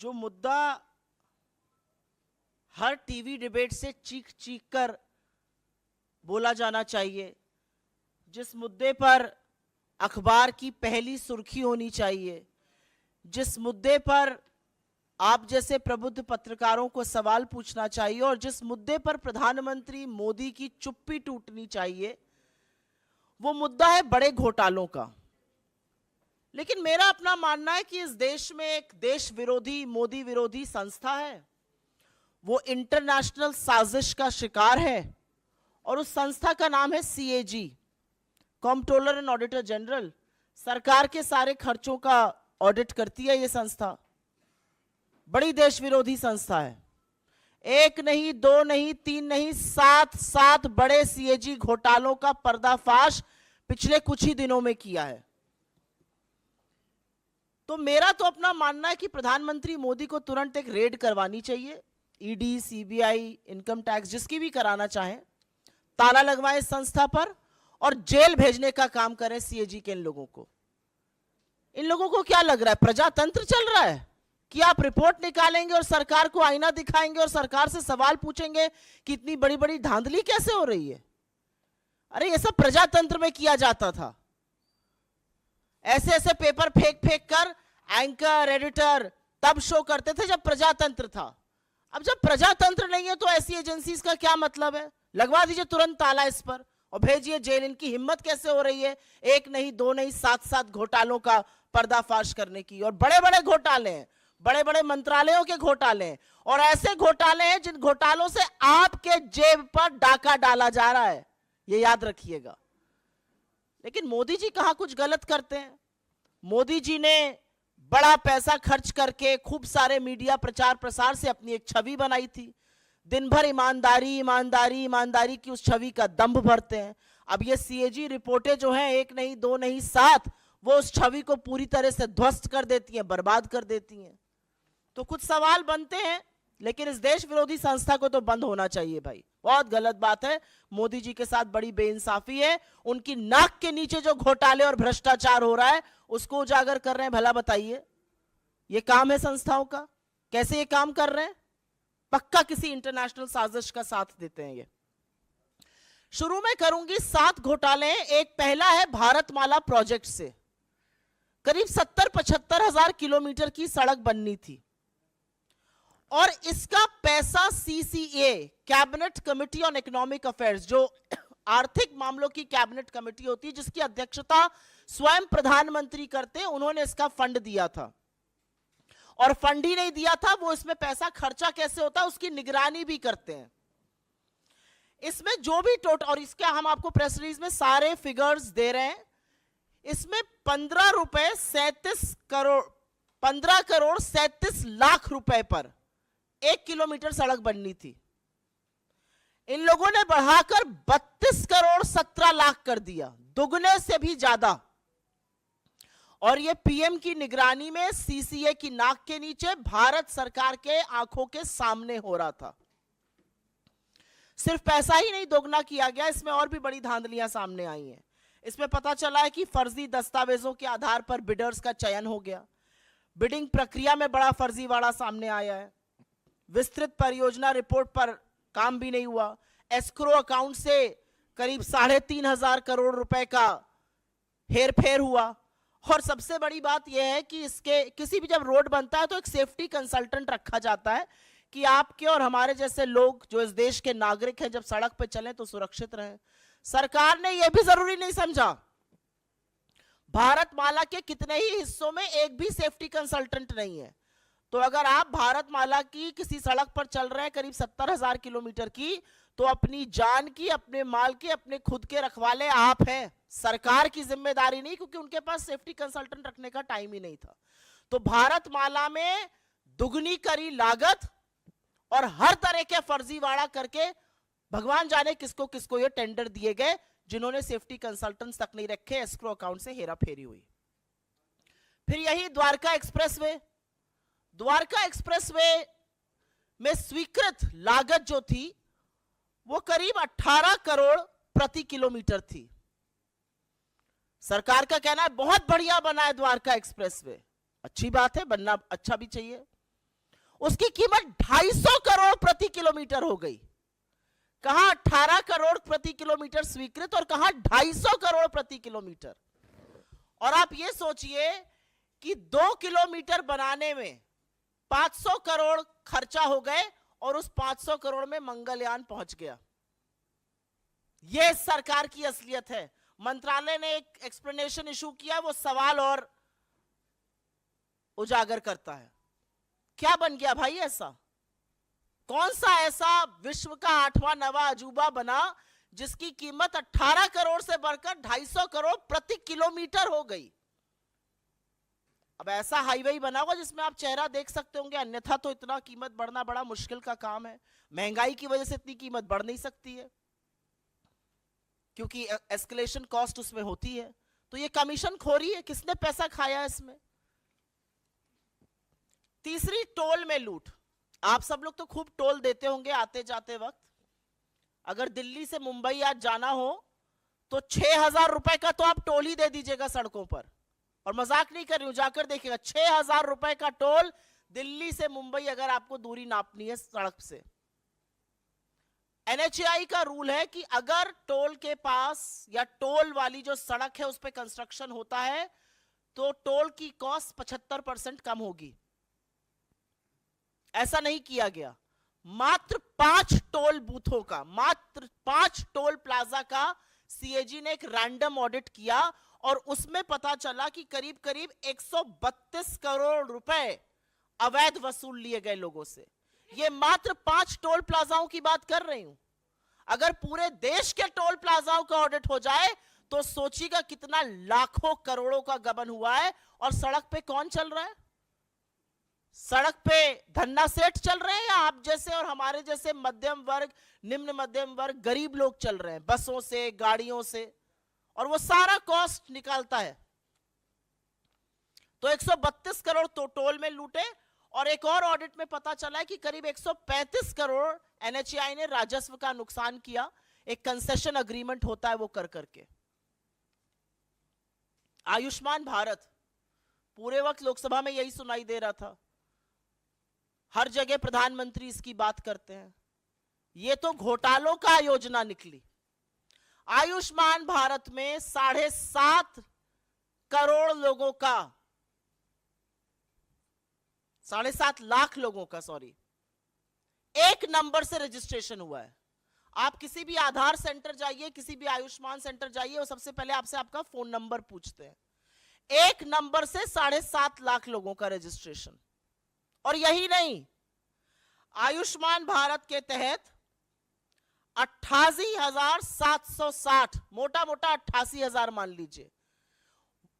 जो मुद्दा हर TV debate से चीख चीख कर बोला जाना चाहिए, जिस मुद्दे पर अखबार की पहली सुर्खी होनी चाहिए, जिस मुद्दे पर आप जैसे प्रबुद्ध पत्रकारों को सवाल पूछना चाहिए और जिस मुद्दे पर प्रधानमंत्री मोदी की चुप्पी टूटनी चाहिए, वो मुद्दा है बड़े घोटालों का। लेकिन मेरा अपना मानना है कि इस देश में एक देश विरोधी, मोदी विरोधी संस्था है, वो इंटरनेशनल साजिश का शिकार है और उस संस्था का नाम है CAG, controller and auditor general. सरकार के सारे खर्चों का ऑडिट करती है ये संस्था। बड़ी देश विरोधी संस्था है। एक नहीं, दो नहीं, तीन नहीं, सात बड़े सीएजी घोटालों का पर्दाफाश पिछले कुछ ही दिनों में किया है। तो मेरा तो अपना मानना है कि प्रधानमंत्री मोदी को तुरंत एक रेड करवानी चाहिए। ईडी, सीबीआई, इनकम टैक्स, जिसकी भी कराना चाहें, ताला लगवाएं इस संस्था पर और जेल भेजने का काम करें सीएजी के इन लोगों को। इन लोगों को क्या लग रहा है, प्रजातंत्र चल रहा है कि आप रिपोर्ट निकालेंगे और सरकार को आईना दिखाएंगे और सरकार से सवाल पूछेंगे कि इतनी बड़ी बड़ी धांधली कैसे हो रही है? अरे ये सब प्रजातंत्र में किया जाता था। ऐसे ऐसे पेपर फेंक फेंक कर एंकर, एडिटर तब शो करते थे जब प्रजातंत्र था। अब जब प्रजातंत्र नहीं है तो ऐसी एजेंसीज का क्या मतलब है? लगवा दीजिए तुरंत ताला इस पर और भेजिए जेल। इनकी हिम्मत कैसे हो रही है एक नहीं, दो नहीं, सात घोटालों का पर्दाफाश करने की? और बड़े बड़े घोटाले हैं, बड़े बड़े मंत्रालयों के घोटाले हैं और ऐसे घोटाले हैं जिन घोटालों से आपके जेब पर डाका डाला जा रहा है, ये याद रखिएगा। लेकिन मोदी जी कहां कुछ गलत करते हैं। मोदी जी ने बड़ा पैसा खर्च करके खूब सारे मीडिया प्रचार प्रसार से अपनी एक छवि बनाई थी। दिन भर ईमानदारी ईमानदारी ईमानदारी की उस छवि का दंभ भरते हैं। अब ये सीएजी रिपोर्टें जो हैं, एक नहीं, दो नहीं, सात, वो उस छवि को पूरी तरह से ध्वस्त कर देती हैं, बर्बाद कर देती हैं। तो कुछ सवाल बनते हैं, लेकिन इस देश विरोधी संस्था को तो बंद होना चाहिए भाई। बहुत गलत बात है, मोदी जी के साथ बड़ी बेइंसाफी है। उनकी नाक के नीचे जो घोटाले और भ्रष्टाचार हो रहा है उसको उजागर कर रहे हैं। भला बताइए, ये काम है संस्थाओं का? कैसे ये काम कर रहे हैं? पक्का किसी इंटरनेशनल साजिश का साथ देते हैं ये। शुरू में करूंगी 7 घोटाले। एक पहला है भारतमाला प्रोजेक्ट से करीब 70-75 हजार किलोमीटर की सड़क बननी थी और इसका पैसा CCA, cabinet committee on economic affairs, जो आर्थिक मामलों की कैबिनेट कमेटी होती है जिसकी अध्यक्षता स्वयं प्रधानमंत्री करते हैं, उन्होंने इसका फंड दिया था। और फंड ही नहीं दिया था, वो इसमें पैसा खर्चा कैसे होता है उसकी निगरानी भी करते हैं। इसमें जो भी टोटल, और इसका हम आपको प्रेस रिलीज में सारे फिगर्स दे रहे हैं, इसमें 15 करोड़ 37 लाख रुपए पर 1 किलोमीटर सड़क बननी थी। इन लोगों ने बढ़ाकर 32 करोड़ 17 लाख कर दिया, दुगने से भी ज्यादा। और ये पीएम की निगरानी में सीसीए की नाक के नीचे भारत सरकार के आंखों के सामने हो रहा था। सिर्फ पैसा ही नहीं दोगुना किया गया, इसमें और भी बड़ी धांधलियां सामने आई हैं। इसमें पता चला है कि फर्जी दस्तावेजों के आधार पर बिडर्स का चयन हो गया। बिडिंग प्रक्रिया में बड़ा फर्जीवाड़ा सामने आया है। विस्तृत परियोजना रिपोर्ट पर काम भी नहीं हुआ। एस्क्रो अकाउंट से करीब 3,500 करोड़ रुपए का हेरफेर हुआ। और सबसे बड़ी बात यह है कि इसके किसी भी जब रोड बनता है तो एक सेफ्टी कंसल्टेंट रखा जाता है कि आपके और हमारे जैसे लोग जो इस देश के नागरिक हैं जब सड़क पे चलें तो सुरक्षित रहें। सरकार ने यह भी जरूरी नहीं समझा। भारतमाला के कितने ही हिस्सों में एक भी सेफ्टी कंसल्टेंट नहीं है। तो अगर आप भारतमाला की किसी सड़क पर चल रहे हैं करीब 70,000 किलोमीटर की, तो अपनी जान की, अपने माल के, अपने खुद के रखवाले आप हैं। सरकार की जिम्मेदारी नहीं, क्योंकि उनके पास सेफ्टी कंसल्टेंट रखने का टाइम ही नहीं था। तो भारतमाला में दुगनी करी लागत और हर तरह के फर्जीवाड़ा करके भगवान जाने किसको किसको ये टेंडर दिए गए, जिन्होंने सेफ्टी कंसल्टेंट्स तक नहीं रखे। एस्क्रो अकाउंट से हेराफेरी हुई। फिर यही द्वारका एक्सप्रेसवे, द्वारका एक्सप्रेसवे में स्वीकृत लागत जो थी वो करीब 18 करोड़ प्रति किलोमीटर थी। सरकार का कहना है बहुत बढ़िया बना है द्वारका एक्सप्रेसवे। अच्छी बात है, बनना अच्छा भी चाहिए। उसकी कीमत 250 करोड़ प्रति किलोमीटर हो गई। कहां 18 करोड़ प्रति किलोमीटर स्वीकृत और कहां 250 करोड़ प्रति किलोमीटर। और आप ये सोचिए कि 2 किलोमीटर बनाने में 500 करोड़ खर्चा हो गए और उस 500 करोड़ में मंगलयान पहुंच गया। यह सरकार की असलियत है। मंत्रालय ने एक एक्सप्लेनेशन इशू किया, वो सवाल और उजागर करता है। क्या बन गया भाई ऐसा? कौन सा ऐसा विश्व का 8वां 9वां अजूबा बना जिसकी कीमत 18 करोड़ से बढ़कर 250 करोड़ प्रति किलोमीटर हो गई? अब ऐसा हाईवे बना होगा जिसमें आप चेहरा देख सकते होंगे, अन्यथा तो इतना कीमत बढ़ना बड़ा मुश्किल का काम है। महंगाई की वजह से इतनी कीमत बढ़ नहीं सकती है क्योंकि एस्केलेशन कॉस्ट उसमें होती है। तो ये कमीशन खोरी है, किसने पैसा खाया इसमें? तीसरी, टोल में लूट। आप सब लोग तो खूब टोल देते होंगे आते जाते वक्त। अगर दिल्ली से मुंबई आज जाना हो तो 6,000 रुपए का तो आप टोल ही दे दीजिएगा सड़कों पर। और मजाक नहीं कर रही हूं, जाकर देखिएगा 6,000 रुपए का टोल दिल्ली से मुंबई अगर आपको दूरी नापनी है सड़क से। NHAI का रूल है कि अगर टोल के पास या टोल वाली जो सड़क है उस पर कंस्ट्रक्शन होता है तो टोल की कॉस्ट 75% कम होगी। ऐसा नहीं किया गया। मात्र 5 टोल बूथों का, मात्र 5 टोल प्लाजा का CAG ने एक रैंडम ऑडिट किया और उसमें पता चला कि करीब करीब 132 करोड़ रुपए अवैध वसूल लिए गए लोगों से। ये मात्र 5 टोल प्लाजाओं की बात कर रही हूं। अगर पूरे देश के टोल प्लाजाओं का ऑडिट हो जाए तो सोचिएगा कितना लाखों करोड़ों का गबन हुआ है। और सड़क पे कौन चल रहा है? सड़क पे धन्ना सेठ चल रहे हैं या आप जैसे और हमारे जैसे मध्यम वर्ग, निम्न मध्यम वर्ग, गरीब लोग चल रहे हैं बसों से, गाड़ियों से, और वो सारा कॉस्ट निकालता है। तो 132 करोड़ तो टोल में लूटे। और एक और ऑडिट में पता चला है कि करीब 135 करोड़ NHAI ने राजस्व का नुकसान किया। एक कंसेशन अग्रीमेंट होता है वो कर करके। आयुष्मान भारत, पूरे वक्त लोकसभा में यही सुनाई दे रहा था, हर जगह प्रधानमंत्री इसकी बात करते हैं। ये तो घोटालों का योजना निकली। आयुष्मान भारत में 7.5 करोड़ लोगों का, 7.5 लाख लोगों का, सॉरी, एक नंबर से रजिस्ट्रेशन हुआ है। आप किसी भी आधार सेंटर जाइए, किसी भी आयुष्मान सेंटर जाइए, वो सबसे पहले आपसे आपका फोन नंबर पूछते हैं। एक नंबर से 7.5 लाख लोगों का रजिस्ट्रेशन। और यही नहीं, आयुष्मान भारत के तहत 88,760, मोटा मोटा 88,000 मान लीजिए,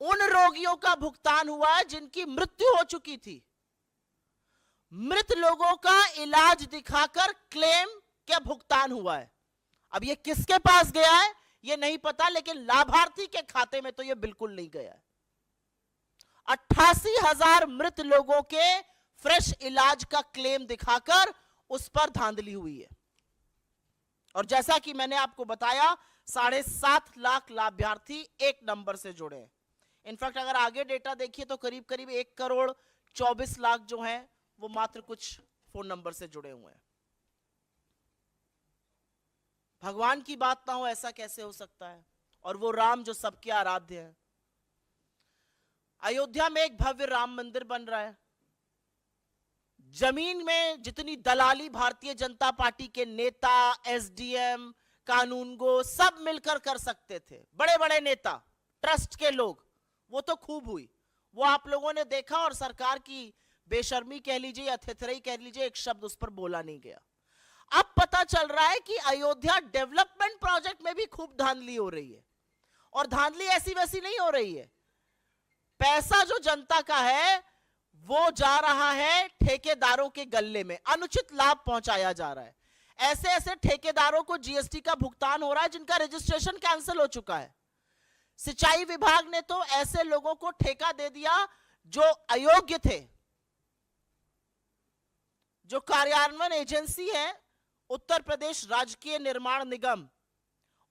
उन रोगियों का भुगतान हुआ है जिनकी मृत्यु हो चुकी थी। मृत लोगों का इलाज दिखाकर क्लेम क्या भुगतान हुआ है। अब ये किसके पास गया है ये नहीं पता, लेकिन लाभार्थी के खाते में तो ये बिल्कुल नहीं गया है। 88,000 मृत लोगों के फ्रेश इलाज का क्लेम दिखाकर उस पर धांधली हुई है। और जैसा कि मैंने आपको बताया, 7.5 लाख लाभार्थी एक नंबर से जुड़े हैं। इनफैक्ट अगर आगे डेटा देखिए तो करीब करीब 1 करोड़ 24 लाख जो हैं वो मात्र कुछ फोन नंबर से जुड़े हुए हैं। भगवान की बात ना हो ऐसा कैसे हो सकता है? और वो राम जो सबके आराध्य है। अयोध्या में एक भव्य राम मंदिर बन रहा है। जमीन में जितनी दलाली भारतीय जनता पार्टी के नेता, SDM, कानूनगो सब मिलकर कर सकते थे, बड़े बड़े नेता, ट्रस्ट के लोग, वो तो खूब हुई। वो आप लोगों ने देखा और सरकार की बेशर्मी कह लीजिए या थेथराई कह लीजिए, एक शब्द उस पर बोला नहीं गया। अब पता चल रहा है कि अयोध्या डेवलपमेंट प्रोजेक्ट में भी खूब धांधली हो रही है। और धांधली ऐसी वैसी नहीं हो रही है। पैसा जो जनता का है वो जा रहा है ठेकेदारों के गल्ले में, अनुचित लाभ पहुंचाया जा रहा है। ऐसे ऐसे ठेकेदारों को GST का भुगतान हो रहा है जिनका रजिस्ट्रेशन कैंसिल हो चुका है। सिंचाई विभाग ने तो ऐसे लोगों को ठेका दे दिया जो अयोग्य थे। जो कार्यान्वयन एजेंसी है उत्तर प्रदेश राजकीय निर्माण निगम,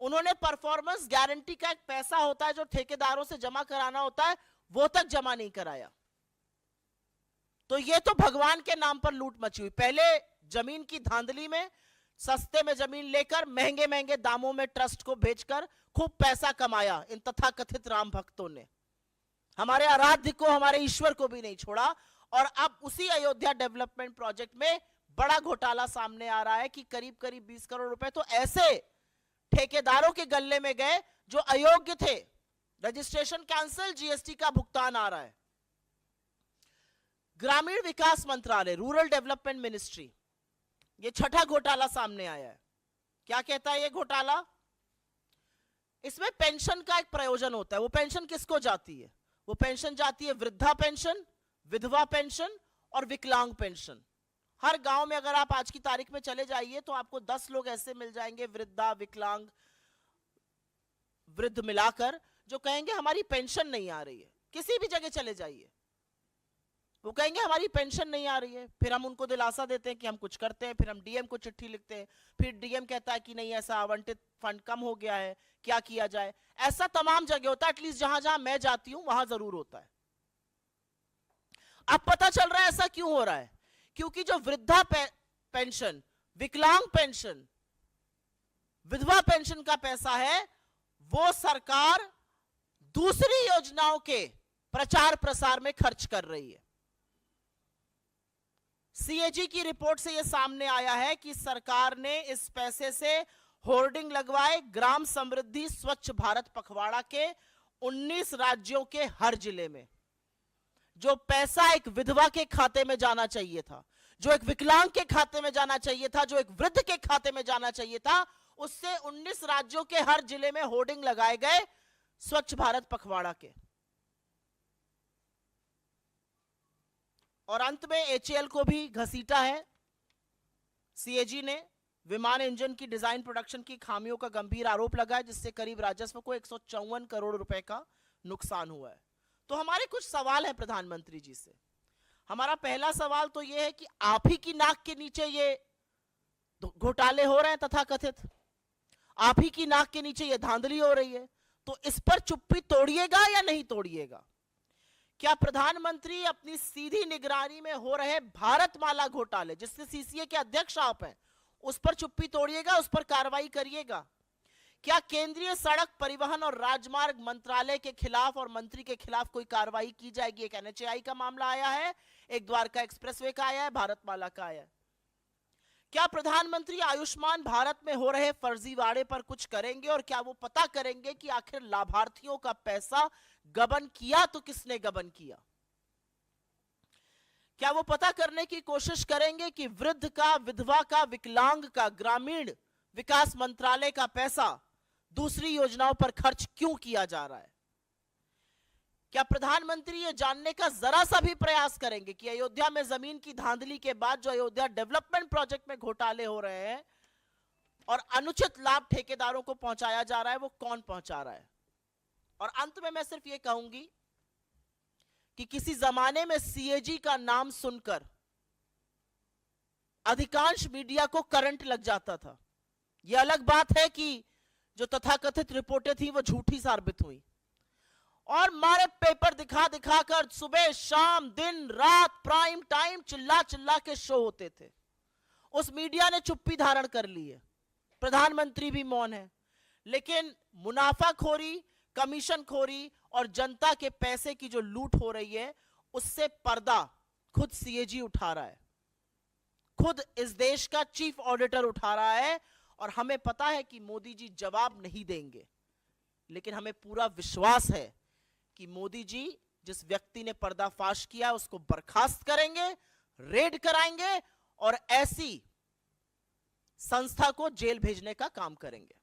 उन्होंने परफॉर्मेंस गारंटी का एक पैसा होता है जो ठेकेदारों से जमा कराना होता है, वो तक जमा नहीं कराया। तो ये तो भगवान के नाम पर लूट मची हुई। पहले जमीन की धांधली में सस्ते में जमीन लेकर महंगे महंगे दामों में ट्रस्ट को बेचकर खूब पैसा कमाया इन तथाकथित राम भक्तों ने। हमारे आराध्य को, हमारे ईश्वर को भी नहीं छोड़ा। और अब उसी अयोध्या डेवलपमेंट प्रोजेक्ट में बड़ा घोटाला सामने आ रहा है कि करीब करीब 20 करोड़ रुपए तो ऐसे ठेकेदारों के गल्ले में गए जो अयोग्य थे। रजिस्ट्रेशन कैंसिल, जीएसटी का भुगतान आ रहा है। ग्रामीण विकास मंत्रालय, रूरल डेवलपमेंट मिनिस्ट्री, ये छठा घोटाला सामने आया है। क्या कहता है ये घोटाला? इसमें पेंशन का एक प्रयोजन होता है। वो पेंशन किसको जाती है? वो पेंशन जाती है वृद्धा पेंशन, विधवा पेंशन और विकलांग पेंशन। हर गांव में अगर आप आज की तारीख में चले जाइए तो आपको 10 लोग ऐसे मिल जाएंगे, वृद्धा, विकलांग, वृद्ध मिलाकर, जो कहेंगे हमारी पेंशन नहीं आ रही है। किसी भी जगह चले जाइए, वो कहेंगे हमारी पेंशन नहीं आ रही है। फिर हम उनको दिलासा देते हैं कि हम कुछ करते हैं, फिर हम डीएम को चिट्ठी लिखते हैं, फिर डीएम कहता है कि नहीं ऐसा आवंटित फंड कम हो गया है, क्या किया जाए। ऐसा तमाम जगह होता है, एटलीस्ट जहां जहां मैं जाती हूं वहां जरूर होता है। अब पता चल रहा है ऐसा क्यों हो रहा है, क्योंकि जो वृद्धा पेंशन, विकलांग पेंशन, विधवा पेंशन का पैसा है वो सरकार दूसरी योजनाओं के प्रचार प्रसार में खर्च कर रही है। सीएजी की रिपोर्ट से यह सामने आया है कि सरकार ने इस पैसे से होर्डिंग लगवाए ग्राम समृद्धि स्वच्छ भारत पखवाड़ा के 19 राज्यों के हर जिले में। जो पैसा एक विधवा के खाते में जाना चाहिए था, जो एक विकलांग के खाते में जाना चाहिए था, जो एक वृद्ध के खाते में जाना चाहिए था, उससे 19 राज्यों के हर जिले में होर्डिंग लगाए गए स्वच्छ भारत पखवाड़ा के। और अंत में एचएएल को भी घसीटा है सीएजी ने। विमान इंजन की डिजाइन प्रोडक्शन की खामियों का गंभीर आरोप लगा है, जिससे करीब राजस्व को 154 करोड़ रुपए का नुकसान हुआ है। तो हमारे कुछ सवाल है प्रधानमंत्री जी से। हमारा पहला सवाल तो यह है कि आप ही की नाक के नीचे ये घोटाले हो रहे हैं तथाकथित, आप ही की नाक के नीचे ये धांधली हो रही है, तो इस पर चुप्पी तोड़िएगा या नहीं तोड़िएगा? क्या प्रधानमंत्री अपनी सीधी निगरानी में हो रहे भारतमाला घोटाले, जिससे सीसीए के अध्यक्ष आप हैं, उस पर चुप्पी तोड़िएगा, उस पर कार्रवाई करिएगा? क्या केंद्रीय सड़क परिवहन और राजमार्ग मंत्रालय के खिलाफ और मंत्री के खिलाफ कोई कार्रवाई की जाएगी? एक एनएचएआई का मामला आया है, एक द्वारका एक्सप्रेसवे का आया है, भारतमाला का आया है। क्या प्रधानमंत्री आयुष्मान भारत में हो रहे फर्जीवाड़े पर कुछ करेंगे? और क्या वो पता करेंगे कि आखिर लाभार्थियों का पैसा गबन किया तो किसने गबन किया? क्या वो पता करने की कोशिश करेंगे कि वृद्ध का, विधवा का, विकलांग का ग्रामीण विकास मंत्रालय का पैसा दूसरी योजनाओं पर खर्च क्यों किया जा रहा है? क्या प्रधानमंत्री ये जानने का जरा सा भी प्रयास करेंगे कि अयोध्या में जमीन की धांधली के बाद जो अयोध्या डेवलपमेंट प्रोजेक्ट में घोटाले हो रहे हैं और अनुचित लाभ ठेकेदारों को पहुंचाया जा रहा है, वो कौन पहुंचा रहा है? और अंत में मैं सिर्फ ये कहूंगी कि किसी जमाने में सीएजी का नाम सुनकर अधिकांश मीडिया को करंट लग जाता था। यह अलग बात है कि जो तथाकथित रिपोर्टें थी वो झूठी साबित हुई और मारे पेपर दिखा दिखाकर सुबह शाम दिन रात प्राइम टाइम चिल्ला चिल्ला के शो होते थे। उस मीडिया ने चुप्पी धारण कर ली है, प्रधानमंत्री भी मौन है, लेकिन मुनाफाखोरी, कमीशनखोरी और जनता के पैसे की जो लूट हो रही है उससे पर्दा खुद सीएजी उठा रहा है, खुद इस देश का चीफ ऑडिटर उठा रहा है। और हमें पता है कि मोदी जी जवाब नहीं देंगे, लेकिन हमें पूरा विश्वास है कि मोदी जी जिस व्यक्ति ने पर्दाफाश किया उसको बर्खास्त करेंगे, रेड कराएंगे और ऐसी संस्था को जेल भेजने का काम करेंगे।